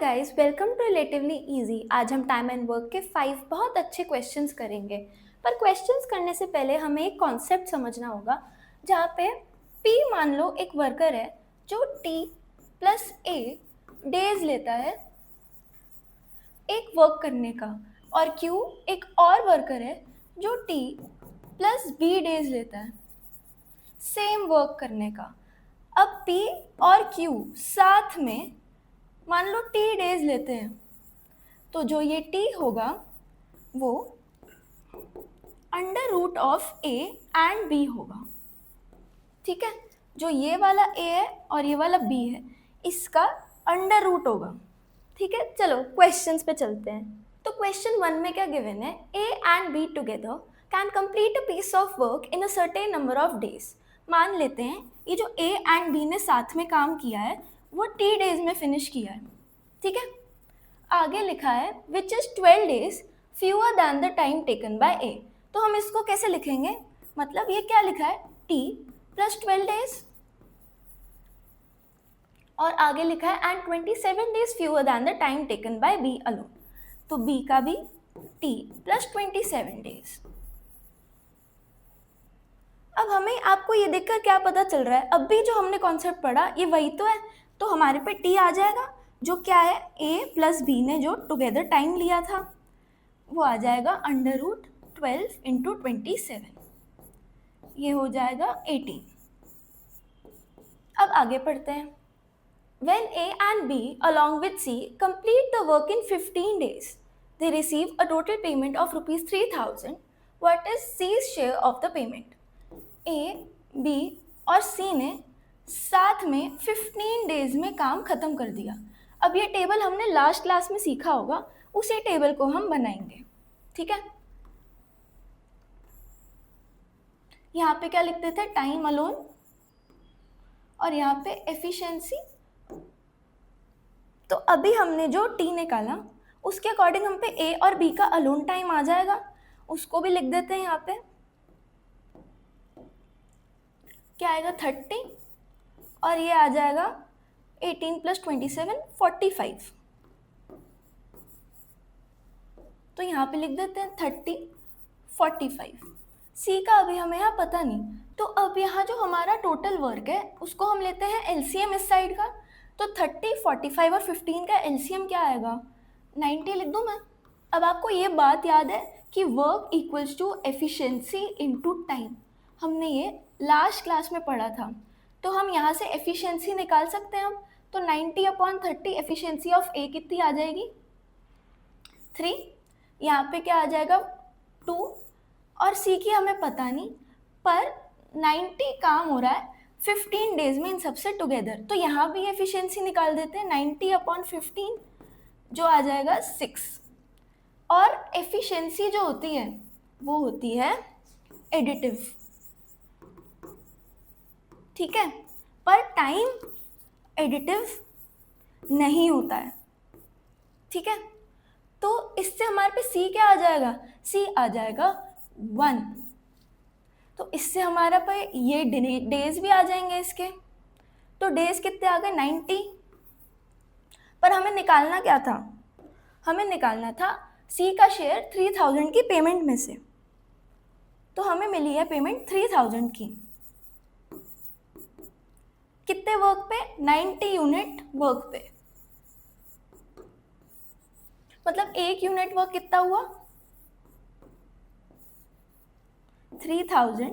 Guys, welcome to relatively easy. आज हम time and work के 5 बहुत अच्छे क्वेश्चंस करेंगे। पर क्वेश्चंस करने से पहले हमें एक कॉन्सेप्ट समझना होगा, जहाँ पे P मान लो एक वर्कर है जो T प्लस A डेज लेता है एक वर्क करने का, और Q एक और वर्कर है जो T प्लस B डेज लेता है सेम वर्क करने का। अब P और Q साथ में मान लो T डेज लेते हैं, तो जो ये T होगा वो under root of A and B होगा। ठीक है, जो ये वाला A है और ये वाला B है, इसका अंडर रूट होगा। ठीक है, चलो क्वेश्चंस पे चलते हैं। तो क्वेश्चन 1 में क्या गिवन है, A and B together can complete a piece of work in a certain number of days. मान लेते हैं ये जो A एंड B ने साथ में काम किया है वो T डेज में फिनिश किया है। ठीक है, आगे लिखा है which is 12 days fewer than the time taken by A. तो हम इसको कैसे लिखेंगे, मतलब ये क्या लिखा है T प्लस 12 डेज, और आगे लिखा है and 27 days fewer than the time taken by B alone. तो B का भी T प्लस 27 डेज। अब हमें आपको ये देखकर क्या पता चल रहा है, अब भी जो हमने कॉन्सेप्ट पढ़ा ये वही तो है, तो हमारे पे T आ जाएगा, जो क्या है A प्लस B ने जो टुगेदर टाइम लिया था वो आ जाएगा अंडर रूट 12 इंटू 27, ये हो जाएगा 18। अब आगे पढ़ते हैं। When A and B along with C complete the work in 15 days, they receive a total payment of rupees 3000. What is C's share of the payment? A, B और C ने साथ में 15 डेज में काम खत्म कर दिया। अब ये टेबल हमने लास्ट क्लास में सीखा होगा, उसी टेबल को हम बनाएंगे। ठीक है, यहाँ पे क्या लिखते थे, टाइम अलोन, और यहाँ पे एफिशिएंसी। तो अभी हमने जो T निकाला उसके अकॉर्डिंग हम पे A और B का अलोन टाइम आ जाएगा, उसको भी लिख देते हैं। यहाँ पे क्या आएगा 30, और ये आ जाएगा 18 प्लस 27 45। तो यहाँ पे लिख देते हैं 30 45। C का अभी हमें यहाँ पता नहीं, तो अब यहाँ जो हमारा टोटल वर्क है उसको हम लेते हैं LCM इस साइड का। तो 30 45 और 15 का LCM क्या आएगा, 90 लिख दूँ मैं। अब आपको ये बात याद है कि work equals to efficiency into time, हमने ये लास्ट क्लास में पढ़ा था। तो हम यहाँ से एफिशिएंसी निकाल सकते हैं अब। तो 90/30 एफिशिएंसी ऑफ A कितनी आ जाएगी 3, यहाँ पे क्या आ जाएगा 2, और C की हमें पता नहीं, पर 90 काम हो रहा है 15 डेज में इन सबसे टुगेदर। तो यहाँ भी एफिशिएंसी निकाल देते हैं 90/15, जो आ जाएगा 6। और एफिशिएंसी जो होती है वो होती है एडिटिव। ठीक है, पर टाइम एडिटिव नहीं होता है। ठीक है, तो इससे हमारे पे C क्या आ जाएगा, C आ जाएगा 1। तो इससे हमारा पे ये डेज भी आ जाएंगे इसके। तो डेज कितने आ गए 90। पर हमें निकालना क्या था, हमें निकालना था C का शेयर 3000 की पेमेंट में से। तो हमें मिली है पेमेंट 3000 की, कितने वर्क पे, 90 यूनिट वर्क पे। मतलब एक यूनिट वर्क कितना हुआ 3000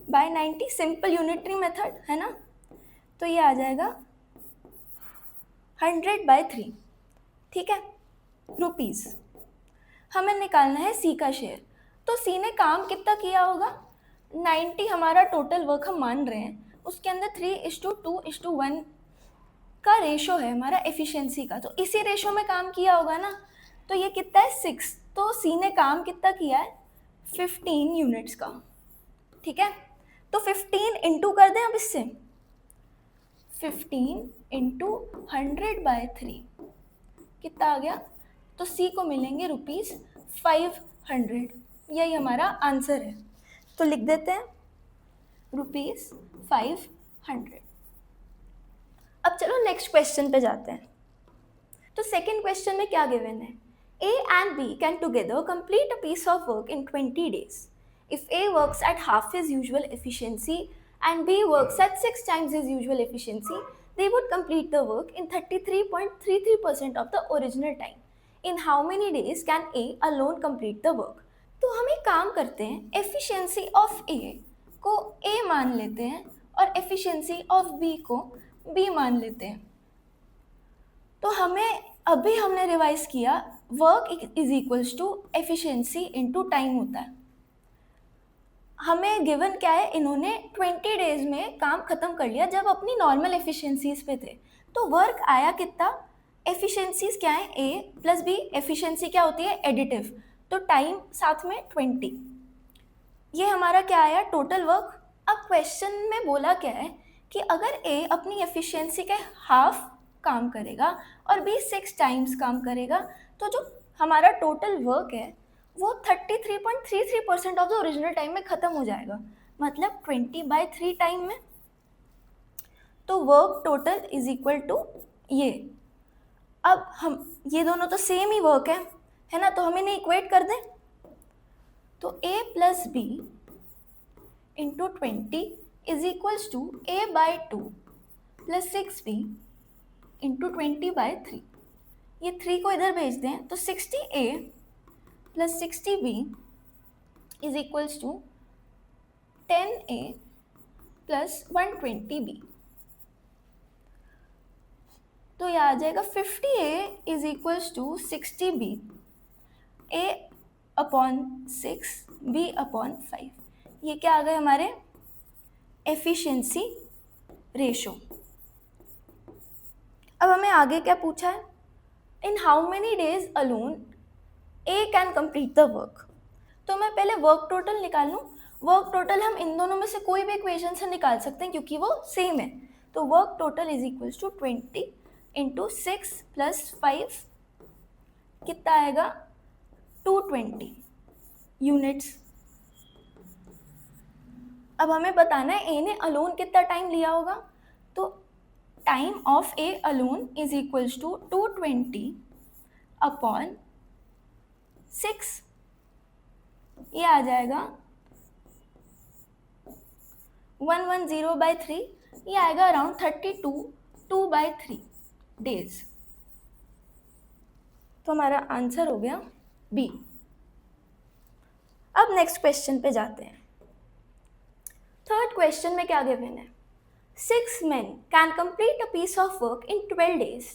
बाय 90, सिंपल यूनिटरी मेथड है ना। तो ये आ जाएगा 100/3। ठीक है, रुपीज़। हमें निकालना है C का शेयर। तो C ने काम कितना किया होगा, 90 हमारा टोटल वर्क हम मान रहे हैं, उसके अंदर 3:2:1 का रेशो है हमारा एफिशिएंसी का, तो इसी रेशो में काम किया होगा ना। तो ये कितना है 6। तो C ने काम कितना किया है 15 यूनिट्स का। ठीक है, तो 15 इंटू कर दें अब इससे, 15 इंटू 100/3 कितना आ गया। तो C को मिलेंगे ₹500, यही हमारा आंसर है। तो लिख देते हैं ₹500। अब चलो नेक्स्ट क्वेश्चन पे जाते हैं। सेकेंड क्वेश्चन में क्या गिवन है, A and B can together complete a piece of work in 20 days. If A works at half his usual efficiency and B works at 6 times his usual efficiency, they would complete the work in 33.33% of the original time. In how many days can A alone complete the work? तो हम एक काम करते हैं, efficiency of A को A मान लेते हैं और efficiency of B को B मान लेते हैं. तो हमें अभी हमने रिवाइज किया, work is equals to efficiency into time होता है. हमें गिवन क्या है, इन्होंने 20 डेज में काम खत्म कर लिया जब अपनी नॉर्मल एफिशिएंसीज पे थे. तो वर्क आया कितना, एफिशिएंसीज क्या है ए प्लस बी, एफिशिएंसी क्या होती है एडिटिव, तो टाइम साथ में 20. ये हमारा क्या आया टोटल वर्क. अब क्वेश्चन में बोला क्या है कि अगर ए अपनी एफिशिएंसी के हाफ काम करेगा और बी 6 टाइम्स काम करेगा, तो जो हमारा टोटल वर्क है वो 33.33% ऑफ द ओरिजिनल टाइम में ख़त्म हो जाएगा, मतलब 20/3 टाइम में. तो work total is equal to ये. अब हम ये दोनों तो सेम ही वर्क है ना, तो हम इन्हें इक्वेट कर दें. तो a plus B into 20 is equals to a/2 plus 6b into 20/3. ये 3 को इधर भेज दें तो 60A plus 60B is equals to 10A plus 120B. तो ये आ जाएगा 50A is equals to 60B, A upon 6 B upon 5. ये क्या आ गए हमारे एफिशिएंसी रेशो. अब हमें आगे क्या पूछा है, in how many days alone A can complete the work. तो मैं पहले वर्क टोटल निकाल लूँ. वर्क टोटल हम इन दोनों में से कोई भी इक्वेशन से निकाल सकते हैं क्योंकि वो सेम है. तो work total is equals to 20 into 6 plus 5 कितना आएगा 220 यूनिट्स. अब हमें बताना है ए ने अलोन कितना टाइम लिया होगा. तो time of A alone is equals to 220 upon 6. ये आ जाएगा 110/3. ये आएगा अराउंड 32/3 डेज. तो हमारा आंसर हो गया बी. अब नेक्स्ट क्वेश्चन पे जाते हैं. थर्ड क्वेश्चन में क्या गिवन है, 6 men can complete a piece of work in 12 days.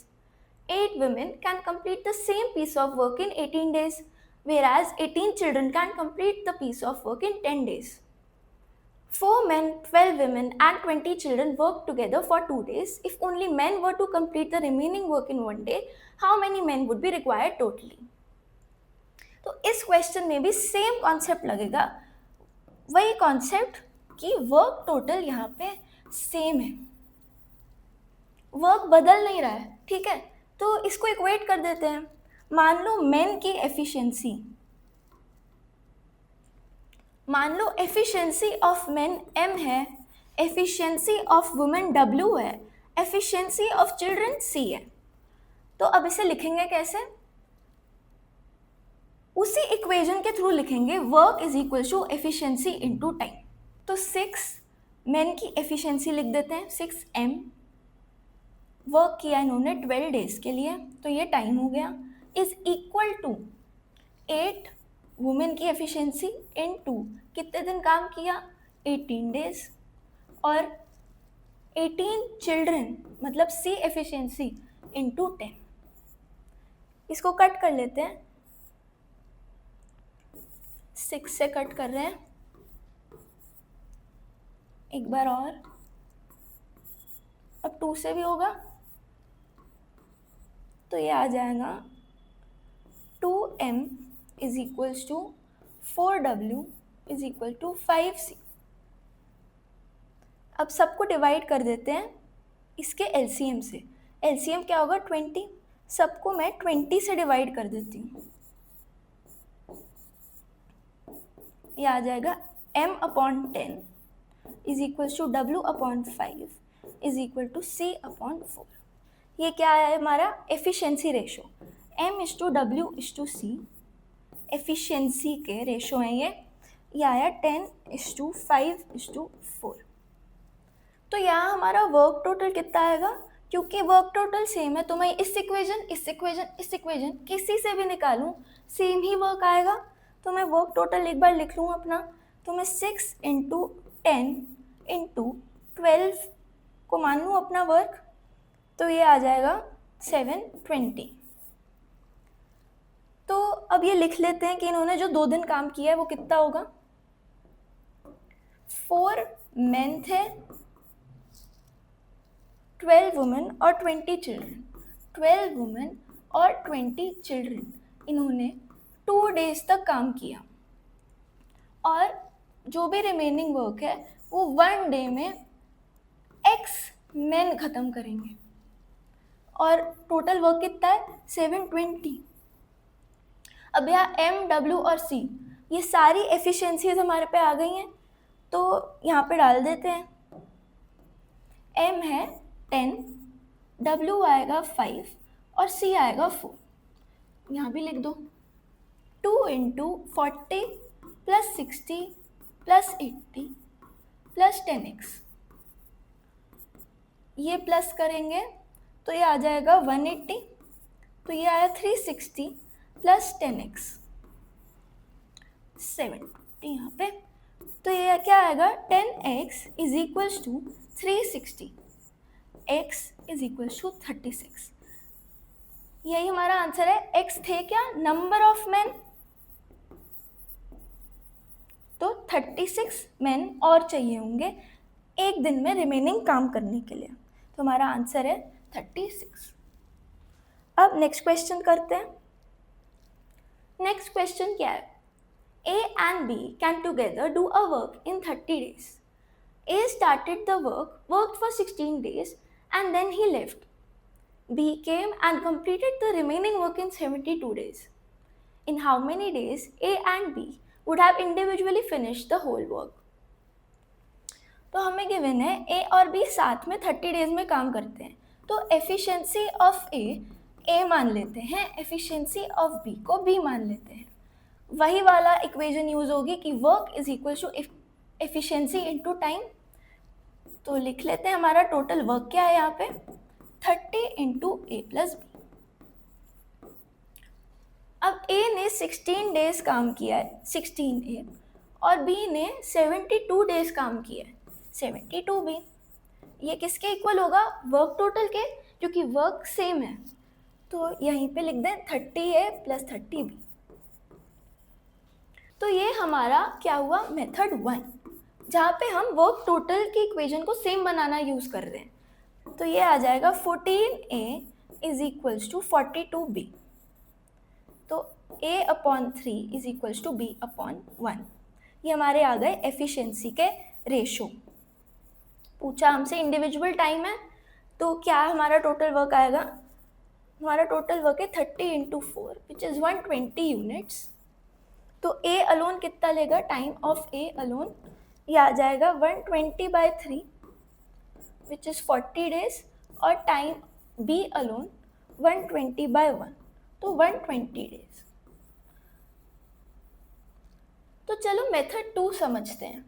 8 women can complete the same piece of work in 18 days, whereas 18 children can complete the piece of work in 10 days. 4 men, 12 women and 20 children work together for 2 days. If only men were to complete the remaining work in 1 day, how many men would be required totally? तो इस question में भी same concept लगेगा, वही concept कि work total यहाँ पे same है, वर्क बदल नहीं रहा है. ठीक है, तो इसको इक्वेट कर देते हैं. मान लो मेन की एफिशिएंसी, मान लो एफिशिएंसी ऑफ मेन m है, एफिशिएंसी ऑफ वुमेन w है, एफिशिएंसी ऑफ चिल्ड्रन c है. तो अब इसे लिखेंगे कैसे, उसी इक्वेशन के थ्रू लिखेंगे, work is equal to efficiency into time. तो 6 मेन की एफिशिएंसी लिख देते हैं, 6m. वर्क किया इन्होंने 12 डेज के लिए, तो ये टाइम हो गया, इज इक्वल टू 8 वुमेन की एफिशिएंसी इन 2 कितने दिन काम किया 18 डेज, और 18 चिल्ड्रन मतलब सी एफिशिएंसी इंटू 10. इसको कट कर लेते हैं, 6 से कट कर रहे हैं, एक बार और, अब 2 से भी होगा, तो ये आ जाएगा 2m is equals to 4w is equal to 5c. अब सबको डिवाइड कर देते हैं इसके एलसीएम से. एलसीएम क्या होगा 20, सबको मैं 20 से डिवाइड कर देती हूँ. ये आ जाएगा m upon 10 is equal to w upon 5 is equal to c upon 4. ये क्या है हमारा एफिशिएंसी रेशो, M/W/C एफिशिएंसी के रेशो हैं ये आया 10:5:4। तो यहाँ हमारा वर्क टोटल कितना आएगा, क्योंकि वर्क टोटल सेम है तो मैं इस इक्वेशन किसी से भी निकालूं सेम ही वर्क आएगा। तो मैं वर्क टोटल एक बार लिख लूँ अपना, तो मैं 6 × 10 × 12 को मान लूँ अपना वर्क, तो ये आ जाएगा 720। तो अब ये लिख लेते हैं कि इन्होंने जो 2 दिन काम किया है वो कितना होगा। 4 मेन थे, 12 वुमेन और 20 चिल्ड्रन। 12 वुमेन और 20 चिल्ड्रन इन्होंने 2 डेज तक काम किया, और जो भी रिमेनिंग वर्क है वो 1 डे में x मेन ख़त्म करेंगे, और टोटल वर्क कितना है 720। अब यहाँ M, W और C ये सारी एफिशिएंसीज हमारे पे आ गई हैं, तो यहाँ पे डाल देते हैं। M है 10, W आएगा 5 और C आएगा 4। यहाँ भी लिख दो। 2 × 40 + 60 + 80 + 10x, ये प्लस करेंगे तो ये आ जाएगा 180, तो ये आया 360 + 10x 70 यहाँ पे। तो ये क्या आएगा 10x = 360, x = 36। यही हमारा आंसर है। x थे क्या, नंबर ऑफ मैन, तो 36 मैन और चाहिए होंगे एक दिन में रिमेनिंग काम करने के लिए, तो हमारा आंसर है 36। अब नेक्स्ट क्वेश्चन करते हैं। नेक्स्ट क्वेश्चन क्या है, A and B can together do a work in 30 days. A started the work, worked for 16 days and then he left. B came and completed the remaining work in 72 days. In how many days A and B would have individually finished the whole work? तो हमें given है A और B साथ में 30 days में काम करते हैं, तो एफिशिएंसी ऑफ A मान लेते हैं, एफिशिएंसी ऑफ B को B मान लेते हैं। वही वाला इक्वेशन यूज होगी कि वर्क = एफिशिएंसी × टाइम। तो लिख लेते हैं हमारा टोटल वर्क क्या है यहाँ पे 30 × A + B। अब A ने 16 डेज काम किया है 16A, और B ने 72 डेज काम किया है 72B। ये किसके इक्वल होगा, वर्क टोटल के, क्योंकि वर्क सेम है। तो यहीं पे लिख दें 30A + 30B। तो ये हमारा क्या हुआ मेथड 1, जहाँ पे हम वर्क टोटल की इक्वेशन को सेम बनाना यूज़ कर रहे हैं। तो ये आ जाएगा 14A = 42B, तो A/3 = B/1। ये हमारे आ गए एफिशिएंसी के रेशो। पूछा हमसे इंडिविजुअल टाइम है, तो क्या हमारा टोटल वर्क आएगा, हमारा टोटल वर्क है 30 × 4 विच इज़ 120 यूनिट्स। तो A अलोन कितना लेगा, टाइम ऑफ A अलोन ये आ जाएगा 120/3 विच इज़ 40 डेज, और टाइम B अलोन 120/1, तो 120 डेज। तो चलो मेथड 2 समझते हैं।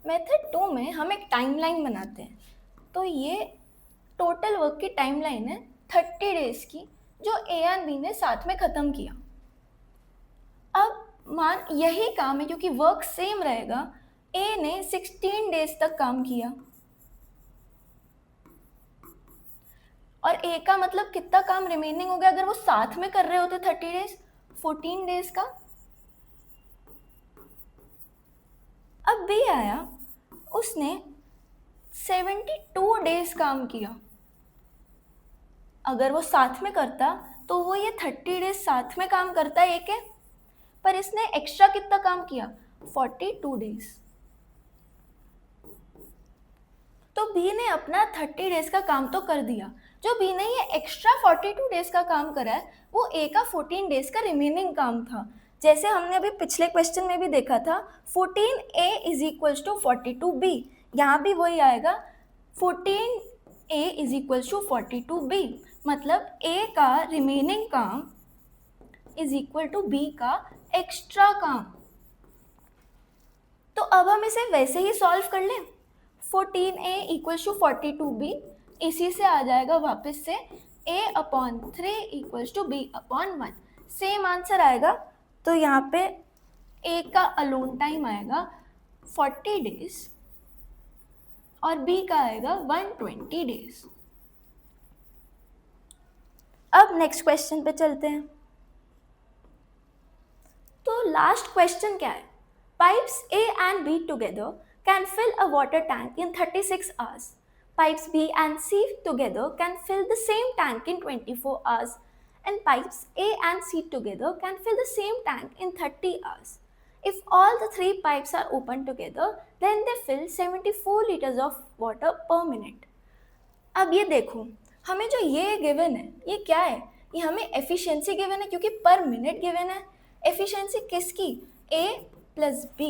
मेथड 2 में हम एक टाइमलाइन बनाते हैं। तो ये टोटल वर्क की टाइमलाइन है 30 डेज की, जो A और B ने साथ में ख़त्म किया। अब मान यही काम है, क्योंकि वर्क सेम रहेगा, A ने 16 डेज तक काम किया, और A का मतलब कितना काम रिमेनिंग हो गया अगर वो साथ में कर रहे होते 30 डेज, 14 डेज का। अब B आया, उसने 72 डेज काम किया। अगर वो साथ में करता तो वो ये 30 डेज साथ में काम करता है एक है, पर इसने एक्स्ट्रा कितना काम किया 42 डेज। तो B ने अपना 30 डेज का काम तो कर दिया, जो B ने ये एक्स्ट्रा 42 डेज का काम करा है वो A का 14 डेज का रिमेनिंग काम था। जैसे हमने अभी पिछले क्वेश्चन में भी देखा था 14A = 42B, यहाँ भी वही आएगा 14 A is equal to 42B, मतलब A का रिमेनिंग काम इज इक्वल टू B का एक्स्ट्रा काम। तो अब हम इसे वैसे ही सॉल्व कर लें। 14A इक्वल टू 42B, इसी से आ जाएगा वापस से A/3 equal to B/1, same answer आएगा। तो यहाँ पे A का अलोन टाइम आएगा 40 डेज और B का आएगा 120 डेज। अब नेक्स्ट क्वेश्चन पे चलते हैं। तो लास्ट क्वेश्चन क्या है? Pipes A and B together can fill a water tank in 36 hours. Pipes B and C together can fill the same tank in 24 hours. And pipes A and C together can fill the same tank in 30 hours. If all the three pipes are open together, then they fill 74 liters of water per minute. अब ये देखो, हमें जो ये given है ये क्या है? ये हमें एफिशिएंसी गिवन है क्योंकि पर मिनट गिवन है। एफिशिएंसी किसकी? A plus B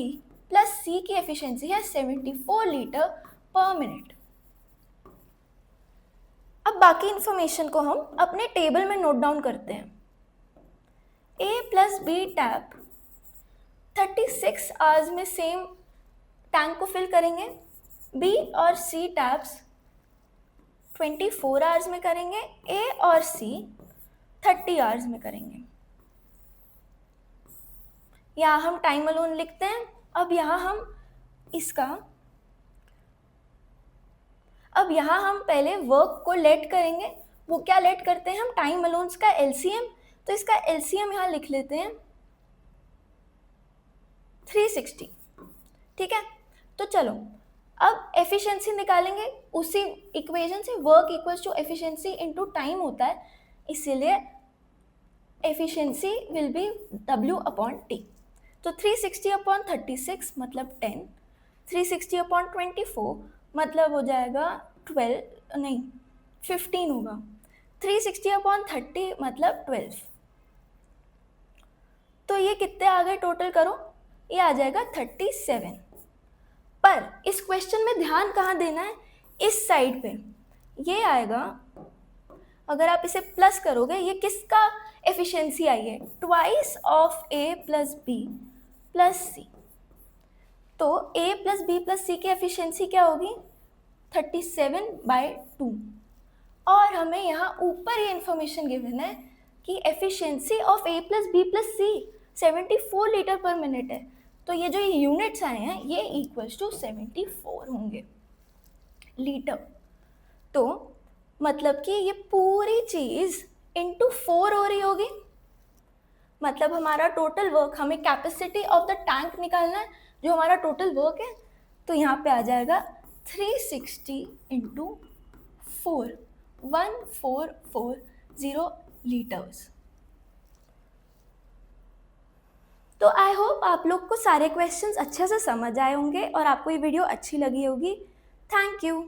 plus C की एफिशिएंसी है 74 लीटर पर मिनट। अब बाकी इंफॉर्मेशन को हम अपने टेबल में नोट डाउन करते हैं। A plus B tap 36 hours में सेम टैंक को फिल करेंगे। B और C टैप्स 24 आवर्स में करेंगे। A और C 30 आवर्स में करेंगे। यहाँ हम टाइम अलोन लिखते हैं। अब यहाँ हम पहले वर्क को लेट करेंगे। वो क्या लेट करते हैं हम? टाइम अलोन्स का एलसीएम। तो इसका एलसीएम यहाँ लिख लेते हैं 360। ठीक है, तो चलो अब एफिशिएंसी निकालेंगे उसी इक्वेशन से। Work equals to efficiency into time होता है, इसीलिए एफिशिएंसी विल बी W/T। तो 360/36 मतलब 10, 360/24 मतलब हो जाएगा 15 होगा, 360/30 मतलब 12। तो ये कितने आ गए टोटल? करो, ये आ जाएगा 37। पर इस क्वेश्चन में ध्यान कहाँ देना है? इस साइड पे ये आएगा। अगर आप इसे प्लस करोगे, ये किसका एफिशिएंसी आई है? Twice of A plus B plus C। तो A plus B plus C की एफिशिएंसी क्या होगी? 37/2। और हमें यहाँ ऊपर ये इन्फॉर्मेशन गिवन है कि efficiency of A plus B plus C 74 litre पर मिनट है। तो ये जो यूनिट्स आए हैं ये इक्वल्स टू 74 होंगे लीटर। तो मतलब कि ये पूरी चीज़ इंटू 4 हो रही होगी। मतलब हमारा टोटल वर्क, हमें कैपेसिटी ऑफ द टैंक निकालना है जो हमारा टोटल वर्क है। तो यहाँ पे आ जाएगा 360 इंटू 4, 1440 लीटर्स। तो आई होप आप लोग को सारे क्वेश्चंस अच्छे से समझ आए होंगे और आपको ये वीडियो अच्छी लगी होगी। Thank you.